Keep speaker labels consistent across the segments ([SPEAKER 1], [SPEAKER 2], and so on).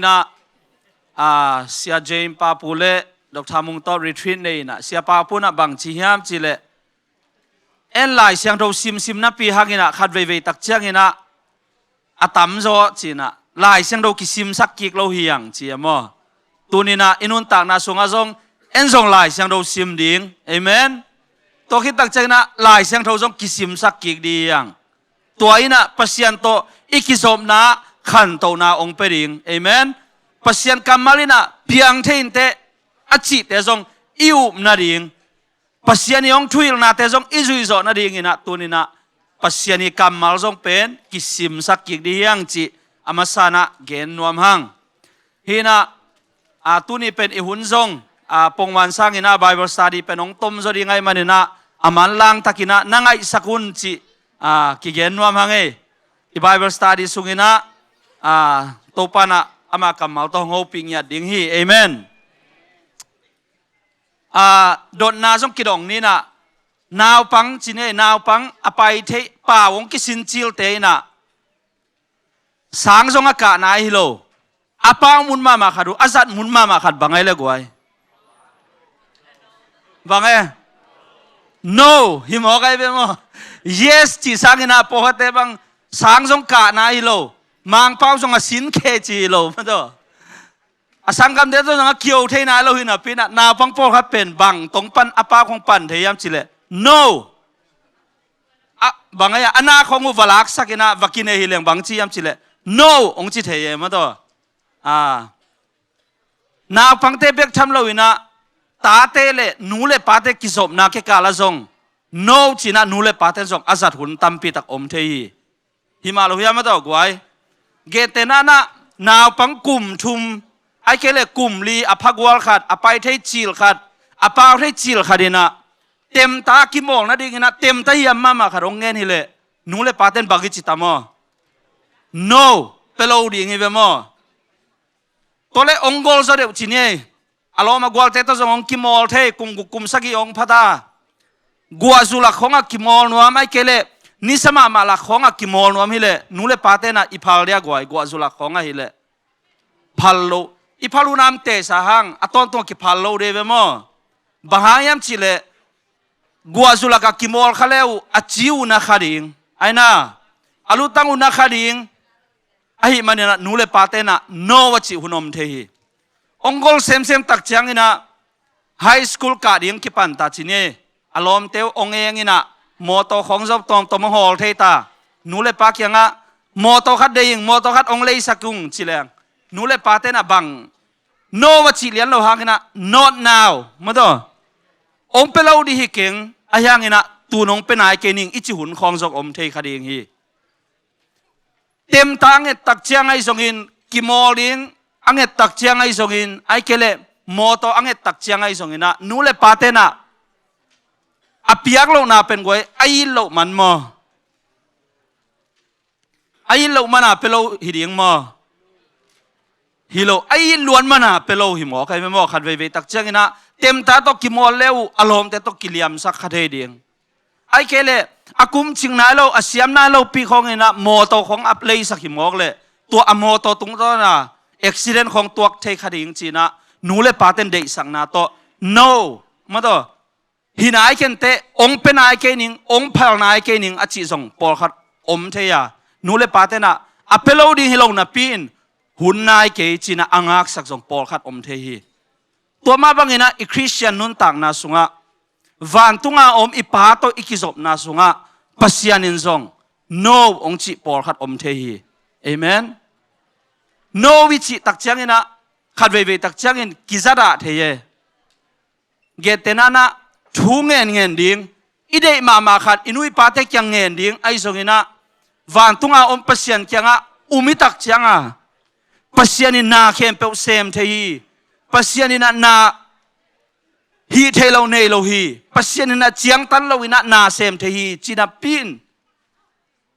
[SPEAKER 1] na sia James Papule Dr. Mung to retreat nei na sia Papuna bang chi hiam chi le en lai siang tho sim na pi hangina khat ve tak chiangina atam zo chi na lai siang tho ki sim sak ki lo hiang chi mo tunina inun tak na sunga zong en zong lai siang tho sim ding amen to khit tak changna lai siang tho zong ki sim sak ki diang tuaina pasian to ikizom na khan to na ong pering amen pasian kamalina piang thein te achi te zong iu na ding pasian yong thuil na te zong izui zo na ding ina tunina pasian ni kamal zong pen kisim sak ki diang chi amasana gen nuam hang hina tuni pen ihun zong pongwan sang ina bible study penong tom zo ringai manina aman lang takina nangai sakun chi ki gen nuam hang e bible study sungina topana ama kamal to ngoping ya ding hi amen dot na jong kidong ni na naw pang chine naw pang apai the pa wong ki sin chil te na sang jong aka na hi lo apa mun ma khadu azat mun ma khat bangai le gwai bangai no hi mo kai be mo yes chi sangina po hate bang sang jong ka na hi lo mang pau jong a sin khe chi lo ma do asang kam de jong a kieu the na lo hina pina na pang po kha pen bang tong pan apa khong pan the yam chile no bangaya ana khong u walak sakina wakine hi leng bang chi yam chile no ong chi the ye ma do na pang te bek tham lo ina ta te le nu le pa te kisop na ke kala jong no china nu le pa te jong azat hun tampi tak om the hi himalo hiam ma do gwai getena na naw pang kum thum ai kele kum li aphagwal khat apai thei chil khat apaw thei chil khadina tem ta ki mong na dingina tem ta yam ma kharong ngen hi le nu le paten bagi chitamo no pelo ding ibe mo tole ongol zo de chine aloma gwal te to zong ki mol the kum sagi ong phata guazula khonga ki mol no mai kele ni sama mala khonga ki mol no hile nule pate na iphal dia goi guazula khonga hile phallo iphalu nam te sahang aton to ki phallo de mo bahayam chile guazula ka ki mol khaleu achiu na khading aina alutang una khading ahi manena nule pate na no wachi hunom thehi ongol sem tak changina high school ka ding ki pan ta chine alom teu ongengina moto khong job tom hol theita nule pa kyanga moto khat deing moto khat ong lei sakung chileng nule pa te na bang no wachi lian lo hangina not now modo ong pelo di hikeng ayangina tunong penai kening ichi hun khong jok om thei khading hi tem tang et tak chiang ai songin kimoling anget tak chiang ai songin ai kele moto anget tak chiang ai songina nule pa te na apiak lo na pen goi ai lo man mo ai lo mana pelo hiding mo hilo ai luan mana pelo hi mo kai mo khat ve tak changina tem ta to ki mol leu alom te to kiliam sak khathe ding ai kele akum ching na lo asiam na lo pi khong ina mo to khong ap lei sak hi mok le to amo to tung to na accident khong tuak the khading china nule paten dei sang na to no ma to hinai ken te ong penai ke ning ong phal nai ke ning achi jong por khat om theya nule patena apelo ding hilong na pin hun nai ke china angak sak jong por khat om the hi to ma bangina i christian nun tak na sunga van tunga om ipa to ikizop na sunga pasianin jong no ong chi por khat om the hi amen no wi chi tak changina khat ve tak changin kizada theye getenana thu ngen ding ide ma khat inui pa te kyang ngen ding ai songina van tunga om pasian kyanga umitak changa pasianin na khem pe sem thei pasianin na hi thelo nei lo hi pasianin na chiang tan lo ina na sem thei china pin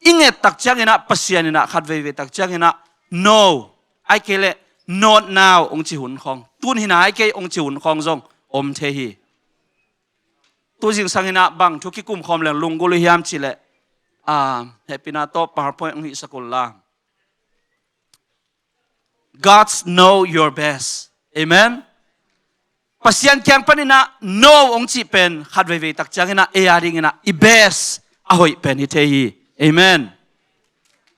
[SPEAKER 1] inget tak changina pasianin na khat ve tak changina no ai kele not now ong chi hun khong tun hina ai ke ong chi hun khong jong om thei tu jing sangina bang thuki kum khom leng lungul hiam chile happy na to powerpoint ngi sakul la God's know your best amen ปัสยันแข็งปนินะ know องค์จิเป็นขัดเวตักจังนะเอียดิงนะ i best อหอยเป็นฮิเทฮี amen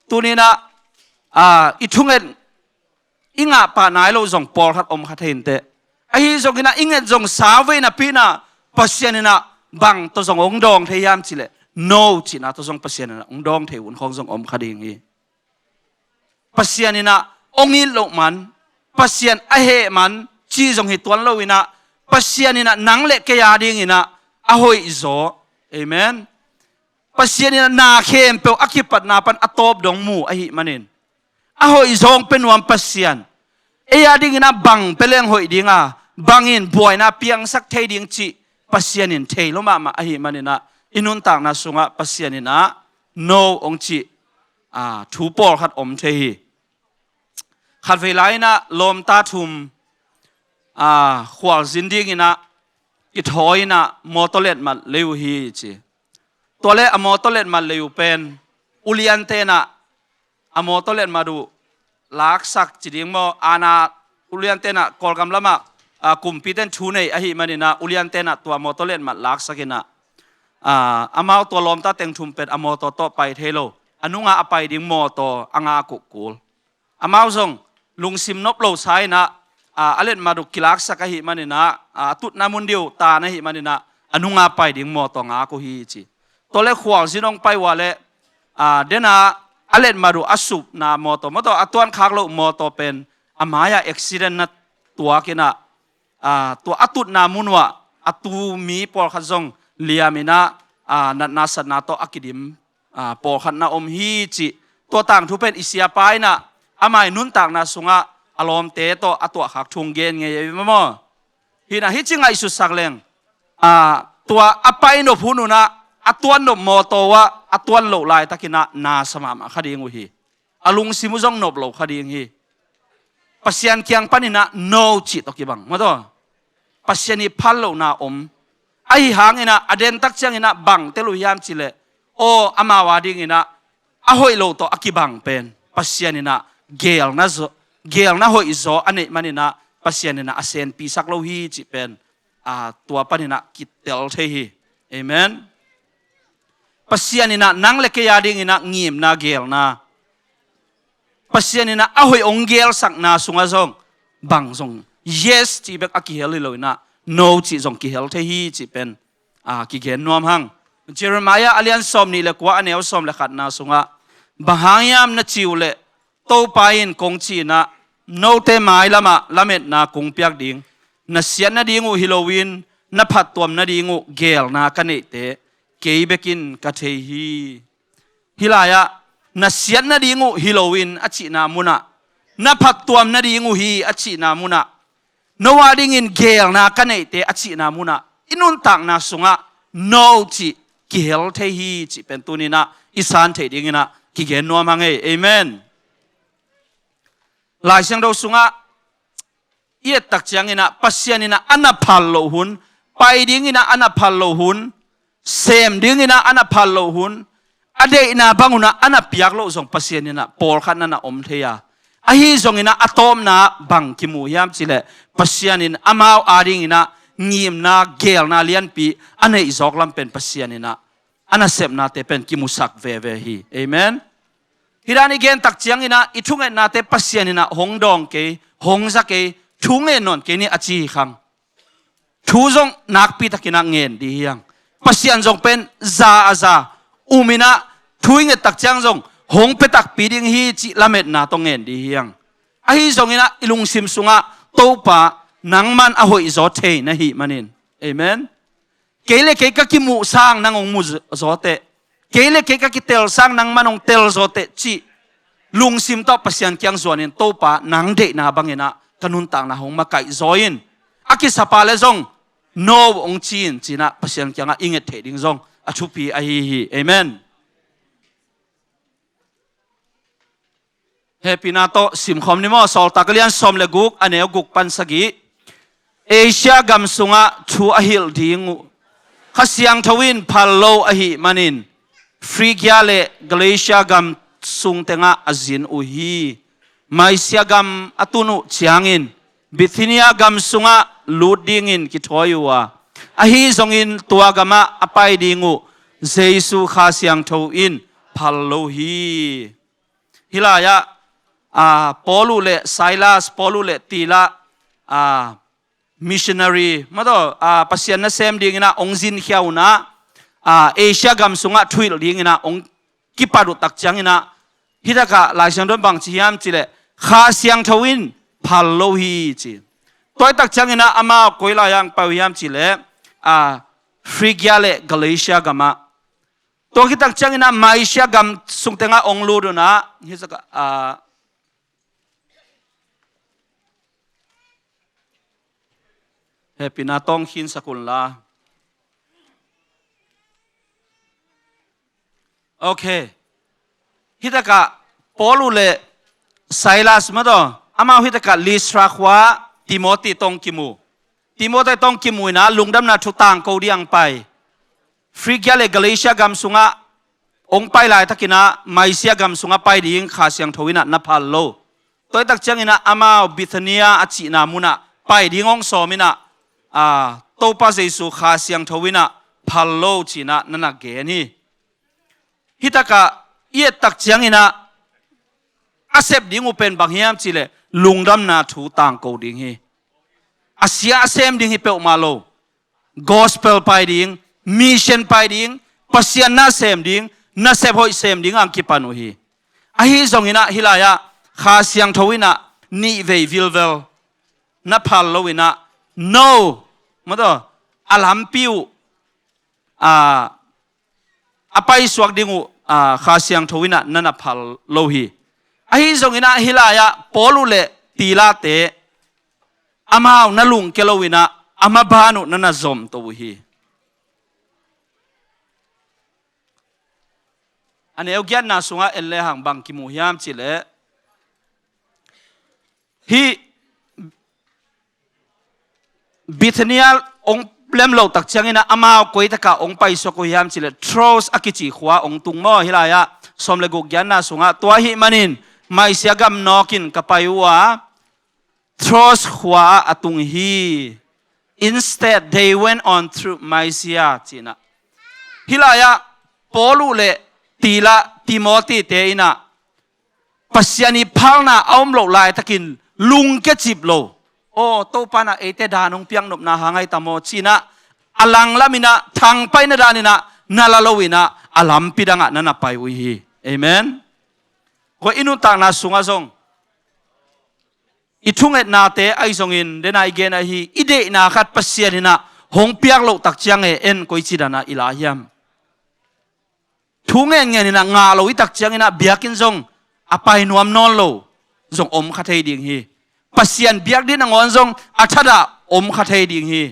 [SPEAKER 1] ตัวนี้นะอีทุ่งเงินอิงะป่านายเราส่งปอลขัดอมขัดเห็นเตะไอ้ส่งกินะอิงเงินส่งสาวเวนะปีนะปัสยันนะบังตัวส่งองดองเทียมจิเล no จินะตัวส่งปัสยันนะองดองเทวุนของส่งอมขัดเองฮีปัสยันนะองนี้โลมันปัสยันอเหมันจีส่งเหตุตัวเราวินะปัสยันนะนังเล็กแกยาดิ่งนะอหอยโซเอเมนปัสยันนะนาเข้มเปลอักิปัดนาปันอตอบดงมูอหิมันินอหอยโซงเป็นวันปัสยันเอียดิ่งนะบังเปล่งหอยดิ่งอ่ะบังอินบวยนะเพียงสักเทดิ่งจีปัสยันินเทลมาอหิมันินะอินุนต่างนะสุงะปัสยันินะโนองจีทูปอลขัดอมเทฮีขัดเวลานะลมตาทุมขวาสินดีกินะกิถอยนะมอตเลตมาเลวฮีจีตัวเล่อมอตเลตมาเลวเป็นอุลิยันเตนะอมอตเลตมาดูลักษักจีดิงโมอาณาอุลิยันเตนะกอลกำละมากุมพีเตนชูเนยอหิมันนะอุลิยันเตนะตัวมอตเลตมาลักษักินะอามาตัวลมตาเต็งทุมเป็นอมอตโตไปเทโลอนุงาอไปดิงมอตอังอากุกูลอามาส่งลุงซิมนบโลใช้นะอเล่นมาดูกิลักสักหิมันนะตุดนามุนเดียวตานะหิมันนะอนุงาไปดิ่งมอตองอากุฮีจีตัวเล็กขวางสิน้องไปว่าเล่เดน่าอเล่นมาดูอสุบนามอตมอตอตัวข้างโลมอตเป็นอามายาเอ็กซิเดนต์ตัวกินะตัวอตุดนามุนวะอตุมีปอลขัดซงเลียมินะนัดนาสนาโตอกิดิมปอลขัดนาอมฮีจีตัวต่างทุเป็นอิสยาไปนะอามัยนุนต่างนาสุงะอารมณ์เตโตอตัวหักทุงเกนไงยังไม่มอฮินะฮิจิงไอสุดสักเลงตัวอไปโนพูนุนะอตัวนบมอโตวะอตัวนโลลายตะกินะนาสมามคดีงุฮีอลุงซิมุจงนบโลคดีงฮีปัสยันเคียงปันินะโนจิตอกิบังมาตัวปัสยันิพัลโลนาอมไอหางอินะอเดนตักจังอินะบังเตลุยามจิเลโออามาวาดิงอินะอหอยโลโตอกิบังเป็นปัสยันินะเกลนะเกลนะหอยโซอันนี้มันนะปัสยันนะอาเซนปีสักโลฮีจิเป็นตัวปนินะกิตเตลเทฮีเอเมนปัสยันนะนังเล็กยาดิ่งนะงีมนะเกลนะปัสยันนะอหอยองเกลสักนาสุงะซงบังซง yes จิเบกอกิเฮลิโลนะ no จิซงกิเฮลเทฮีจิเป็นกิเกนนวมหังเจเรมายาอเลียนซอมนี่เล็กว่าอันเอวซอมเล็กขัดนาสุงะบางหางยามนะจิวเล่โตไปอินคงชีนะโนเตไม้ละมาละเม็ดนาคงเปียกดิ่งนัเสียนนาดิ่งูฮิโลวีนนัผัดตัวนาดิ่งูเกลนากันเนเตเกยเบกินกัเทฮีฮิลายะนัเสียนนาดิ่งูฮิโลวีนอจินามุนะนัผัดตัวนาดิ่งูฮีอจินามุนะโนวาดิ่งินเกลนากันเนเตอจินามุนะอินุนต่างนาสุงะโนจิเกลเทฮีจิเป็นตัวนี้นะอิสานเทดิ่งนะกิเกนนัวมังเอเมนหลายเสียงเราสุงะเอียดตักเจียงอินะปัสยันอินะอันนับพัลโลหุนไปดิ้งอินะอันนับพัลโลหุนเซมดิ้งอินะอันนับพัลโลหุนอเดอินะบังอุนะอันนับเปียกโลส่งปัสยันอินะปอลขันนันอมเทียอหิส่งอินะอะตอมนะบังกิมูยามจิเลปัสยันอินะอามาวอาดิ้งอินะงีมนะเกลนะเลียนปีอันนี้อิจอกลัมเป็นปัสยันอินะอันนั้นเซมนาเตเป็นกิมุสักเวเวฮีเอเมนฮิรานิเกนตักเจียงอินะอิทุงเอ็นนาเตปัสยันอินะหงดองเกหงสักเกทุงเอ็นนนเกนี่อจีขังทูจงนักปีตักินักเงินดียังปัสยันจงเป็นซาอาซาอุมินะทุงเอ็นตักเจียงจงหงเปตักปีดิงฮีจิละเม็ดนาตงเงินดียังอหิจงอินะอิลุงซิมสุงะโตปะนังมันอหอยโซเทนะฮีมันินเอเมนเกเลเกกะกิมูสร้างนังองมุโซเตเกเลเกกะกิเตลสร้างนังมันองเตลโซเตจิลุงซิมต่อปัสยันเกียงส่วนนี้โตปะนังเดนาบังเงินะกันุนต่างนะหงมาไก่ซอยน์อากิสปาเลซงโนองจีนจีนะปัสยันเกียงอิงเอเทดิงซงอชุปีอหิฮิเอเมนเฮปินาโตสิมคอมนิมอสอลตากเลียนสมเลกุกอันเอกุกปันสกีเอเชียกัมสุงะชูอหิลดิงูขสยังทวินพัลโลอหิมันินฟรีกิอาเลกเลเชียกัมสุงเตงะอจินอุฮี mai sia gam atunu chiangin bithinia gam sunga ludingin ki thoyuwa a hi zongin tua gama apai dingu jesu kha siang tho in phallo hi hilaya polu le silas polu le tila missionary mado pasian na sem dingina ongjin khiauna asia gam sunga thuil dingina ong kipadu tak changina hitaka laisang don bang chiam chile kha siang thawin phallo hi chi toy tak changina ama koila yang pawiam chile Phrygia le Galatia gama to hitak changina Maisia gam sungtenga onglu duna hisaka happy na tong hin sakunla okay hitaka Paulu le Silas mado ama hitaka Lystra khwa Timothy tong kimu Timothy tong kimu na lungdam na thutang ko diang pai Phrygia le Galatia gam sunga ong pai lai takina Maisia gam sunga pai ding kha siang thowina na phallo toy tak changina ama Bithania achi na muna pai ding ong somina to pa Jesu kha siang thowina phallo china nana ge ni hitaka ye tak changina asep ding upen banghiam chile lungdam na thu tang ko ding hi asia sem ding hi pe malo gospel pai ding mission pai ding pasian na sem ding na sep hoi sem ding ang kipanu hi a hi zongina hilaya kha siang thowina ni ve vilvel na phallowina no mado alam piu apai suak dingu kha siang thowina nana phallo hi a hi zongina hilaya polu le tila te amau nalung kelowina amabanu nana zom to hi ane ogyan na sunga elle hang bang ki muhiam chile hi Bithania ong plem lo tak changina amao koi taka ong pai so ko hiam chile Troas akichi khwa ong tungmo hilaya somle go gyan na sunga tua hi manin mai siagam nokin kapayuwa Troas khwa atung hi instead they went on through Mysia china hilaya Paulu le tila Timothy te ina pasiani phalna aumlo lai takin lung ke chiplo o to pana ete danong piang nop na hangai tamo china alang lamina thang pai na danina nalalowina alam pidanga nana pai wi amen ko inu ta na sunga song ithunget na te ai songin dena igen a hi ide na khat pasianina hong piak lo tak chiang en koi chidana ilahiam thungen nge na nga lo itak chiangina biakin zong apai nuam non lo zong om khathei ding hi pasian biak din angon zong athada om khathei ding hi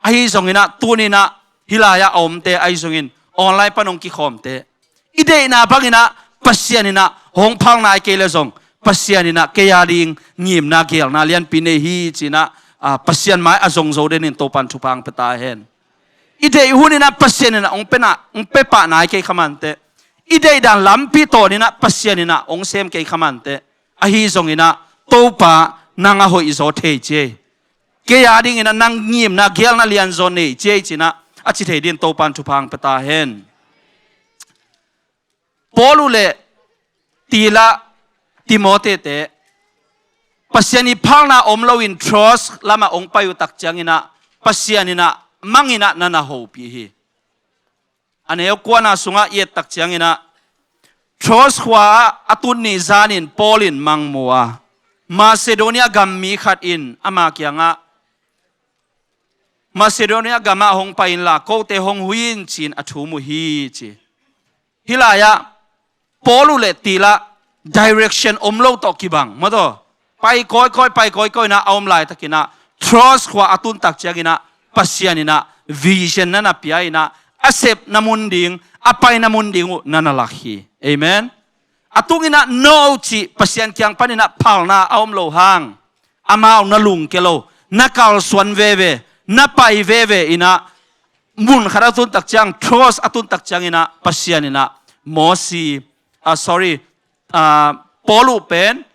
[SPEAKER 1] ai zongina tunina hilaya om te ai zongin online panong ki khom te ide na bangina pasianina hong phang nai kele zong pasianina keyaling ngim na gel na lian pine hi china pasian mai azong zo denin topan thupang peta hen ide hunina pasianina ong pena ong pepa nai ke khamante ide dan lampi to nina pasianina ong sem ke khamante a hi zongina topa nanga hoi zo theje ke yading ina nang ngim na gel na lian zo nei che china a chi thei din topan thupang peta hen Paulu le tila Timothy te pasiani phalna omloin Troas lama ong payu tak changina pasianina mangina nana hopi hi aneo kwana sunga yet tak changina Troas khwa atun ni zanin Paulin mangmoa Macedonia gammi khat in ama kyanga Macedonia gama hong pain la ko te hong huin chin athumu hi chi hilaya Paulu le tila direction omlo to kibang mado pai koi na om lai takina Troas khwa atun tak changina pasianina vision na piaina asep namunding apai namunding nana lakhi amen atungina no chi pasian kyang panina phalna aum lo hang amao na lung kelo nakal swan veve na pai veve ina mun kharatun tak chang Troas atun tak changina pasianina mosi Paulu pen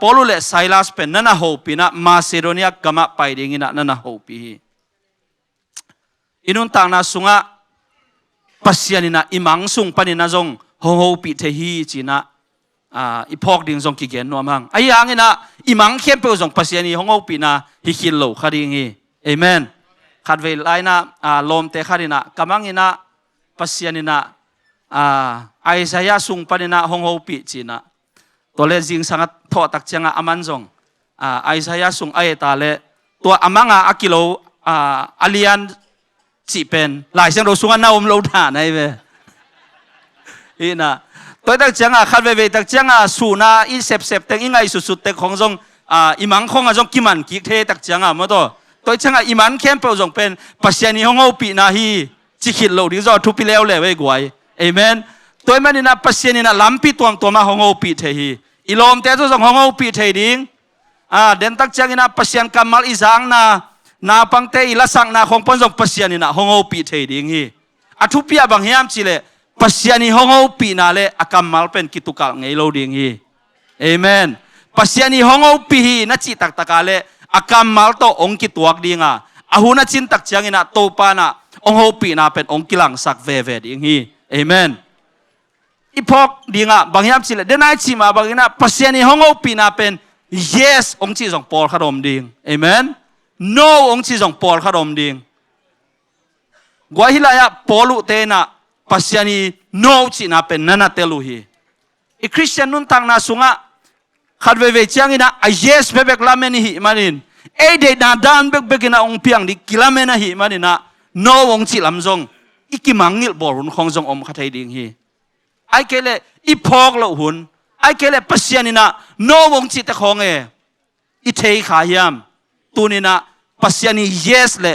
[SPEAKER 1] ปอลุเลไซลัสเป็นนั่นนะโฮปีนะมาซิโดเนียกะมะไปดิ่งนะนั่นนะโฮปีอินุนต่างนะสุงะปัสยานินะอิมังสุงปนินะจงโฮปีเทฮีจีนะอีพอกดิ่งจงกิเกนนัวมังไอ้ยังนะอิมังเข้มเปจงปัสยานิโฮปีนะฮิคิลโลคดีงี้เอเมนขัดเวลายนะลมเตคดีนะกำมังนะปัสยานินะไอซายาสุงปนินะโฮปีจีนะตัวเลจิงสังกัดทอตักเจงอามันจงไอซายาสุงไอตาเลตัวอามังอากิโลอาลียันจีเป็นหลายเสียงเราสุงนาอมเราด่าในเวอีน่ะตัวตักเจงขัดเวตักเจงสูนาอีเสพแต่งอีไงสุดๆแต่ของจงอีมังของจงกิมันกิเทตักเจงมาตัวเจงอีมันเข้มเปจงเป็นปัสยานิของเราปีนาฮีจิขิดโลดิจอทุปิเลวเลยเว้ยกวยเอเมนตัวมันนี่นะปัสยานินะล้ำปีตัวมาของเราปีเทฮีอีลมเตจุจงของเราปีเทดิ่งเดินตักเจงนะปัสยานกำมัลอีสังนาปังเตอีละสังนาของปนจงปัสยานินะของเราปีเทดิ่งฮีทุพิยาบางยามจิเลปัสยานิของเราปีนาเลอากำมัลเป็นกิตุกัลไงโลดิ่งฮีเอเมนปัสยานิของเราปีฮีนัจิตักตะกาเลอากำมัลโตองกิตัวกดิ่งหุนัจินตักเจงนะโตปานะองเราปีนาเป็นองกิลังสักเวดิ่งฮีเอเมนอีพอกดีงะบางยามสิเลเดนายชิมาบางนะปัสยานิของเราปีนาเป็น yes องค์ที่ส่งปอลขดมดิ่งเอเมน no องค์ที่ส่งปอลขดมดิ่งกว่าฮิลายะปอลุเตนะปัสยานิ no ชินาเป็นนั่นเตลุฮีอีคริสเตียนนุนตังนาสุงะขัดเวเวจียงอินะ yes เบเบกลาเมนิฮิมานินเอเดนาดานเบกเบกินะองเพียงดิกิลาเมนะฮิมานินะ no องค์ที่ลำจงอีกิมังนิลบอรุนของจงอมขัดให้ดิ่งฮีไอเกเลอีพอกละหุนไอเกเลปัสยานินะโนวงจิตของอีเทขายามตูนินะปัสยานิ yes เล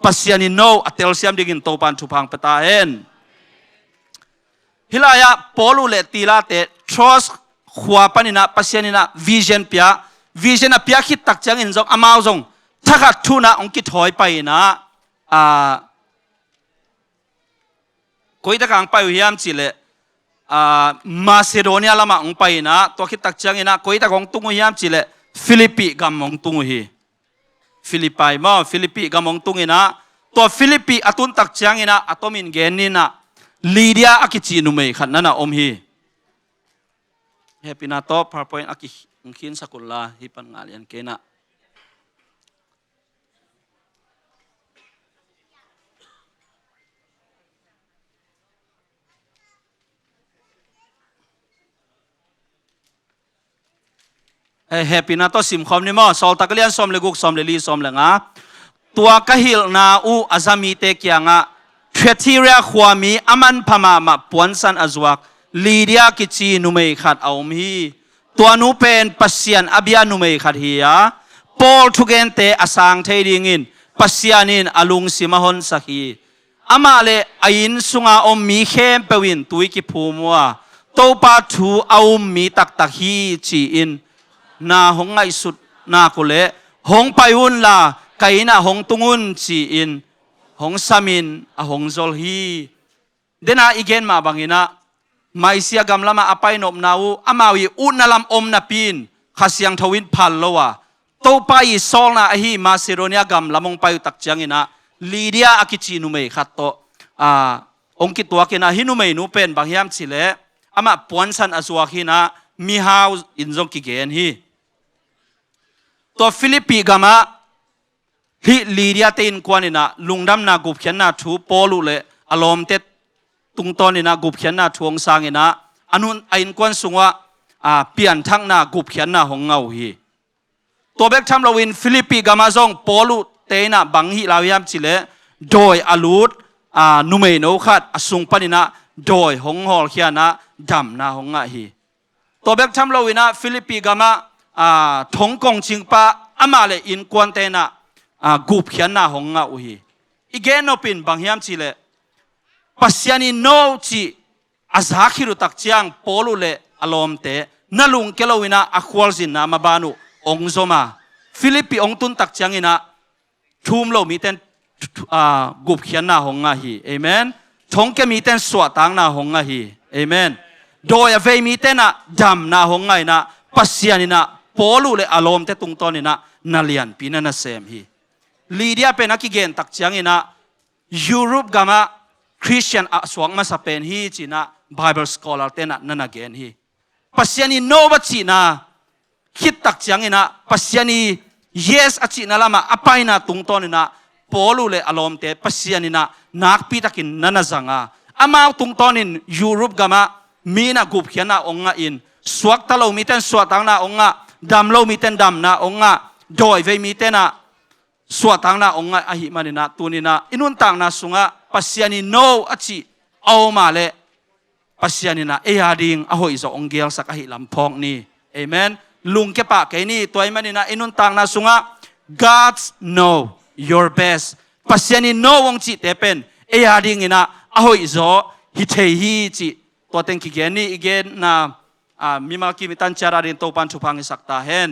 [SPEAKER 1] ปัสยานิ no อัตเตลเซียมดิกินโตปันทุพังปตาเอ็นฮิลายะปอลุเลตีลาเต trust ขวาปนินะปัสยานินะ vision เปีย vision นะเปียคิดตักจังอินจงอามาวจงถ้าขัดทุนะองคิดถอยไปนะกุยตะกังไปวิยามจิเลมาซิโดเนียละมาองไปนะตัวคิดตักจังอินะกุยตะกงตุงยามจิเลฟิลิปปีกำมองตุงฮีฟิลิปไปมาฟิลิปปีกำมองตุงอินะตัวฟิลิปปีอตุนตักจังอินะอตมินเกนินะลีเดียอากิจีนุเมขันนั่นนะอมฮีเฮปินาโตพาร์พอยน์อากิขินสกุลลาฮิปันงาเลียนเกนะเฮปินาโตสิมคอมนี่มั้งสอลตะกเลียนสอมเลกุกสอมเลลีสอมเลงะตัวกะฮิลนาอูอาซามีเตกียงะเทรทีเรียขวามีอามันพม่ามาปวนสันอจวักลีเดียกิจีนุเมขัดเอามีตัวนูเป็นปัสยานอบิยานุเมขัดเฮียปอลทุเกนเตอสังเทดิงินปัสยานินอลุงสิมหอนสักีอามาเลอินสุงาอมมีเข้มเปวินตุยกิภูมัวโตปาทูเอามีตักตักฮีจีอินนาหงไงสุดนาคุเลหงไปวุ่นลาไกน่าหงตุงุนจีอินหงสามินหงโซลฮีเดน่าอีเกนมาบังอินะไม่เสียกำละมาอภัยนบนาวูอามาวีอุนนลำอมนาปีนขัสยังทวินพัลโลวะโตไปโซลนาอฮีมาซิโรเนียกำละมงไปตักจังอินะลีเดียอากิจีนุเมขัดโตองคิดตัวกินะฮินุเมนูเป็นบางยามสิเลอามาปวนสันอสวากินะมีฮาวอินจงกิเกนฮีตัวฟิลิปปีกามาฮิลีเดียเตนกวานินะลุงดำนากุบเขียนนาทูปอลุเลอารมณ์เตตุงตอนินะกุบเขียนนาทวงสางอินะอนุนไอินกวนสุงวะเปลี่ยนทั้งนากุบเขียนนาหงเงาฮีตัวเบกทำลาวินฟิลิปปีกามาซงปอลุเตนะบังฮิลาวิยามจิเลโดยอลูดนุเมโนขัดสุงปนินะโดยหงหอลเขียนะดำนาหงงะฮีตัวเบกทำลาวินะฟิลิปปีกามาทงกงจิงปะอามาเลอินกวนเตนะกุบเขียนนาหงงะอุฮีอีเกนโนปินบางยามจิเลปัสยานิโนจิอาซาคิรุตักจียงปอลุเลอารมณ์เตนลุงเกลวินะอควอลซินนามาบานุองโซมาฟิลิปปีองตุนตักจียงอินะทุมโลมีเตนกุบเขียนนาหงงะฮีเอเมนทงเกมีเตนสวตังนาหงงะฮีเอเมนโดยเวมีเตนะดำนาหงงะนะ ปัสยานินะปอลูเลอารมณ์เตตุงตอนินะนาเลียนปีนันเซมฮีลีเดียเป็นนักเกณฑ์ตักเจียงอินะยุโรปกามาคริสเตียนอสวงมาสเปนฮีจีนะไบเบิลสกอลาร์เตนะนันเกณฑ์ฮีปัสยานิโนวัจีนะคิดตักเจียงอินะปัสยานิเยสอจินะลามาอภัยนะตุงตอนินะปอลูเลอารมณ์เตปัสยานินะนักปีตักินนันจังอามาตุงตอนินยุโรปกามามีนะกุบเขียนนะองค์อินสวกตะโลมีเตนสวกตังนะองค์ดำโลมีเตนดำนะองค์ดอยเวมีเตนะสวกตังนะองค์อหิมานินะตุนินะอินุนตังนะสุงะปัสยานิโนอจิเอามาเลปัสยานินะเอียดิงอโหอิโซองเกลสักอหิลำพองนี่เอเมนลุงเก็บปากแค่นี้ตัวมันนี่นะอินุนตังนะสุงะ God's know your best ปัสยานิโนวงจิเตเป็นเอียดิงอินะอโหอิโซฮิเทฮีจิตัวเต็งกิเกนี่อีเกนนะมีมากิมิตันจาราดินโตปันชุพังอิสักตาเฮน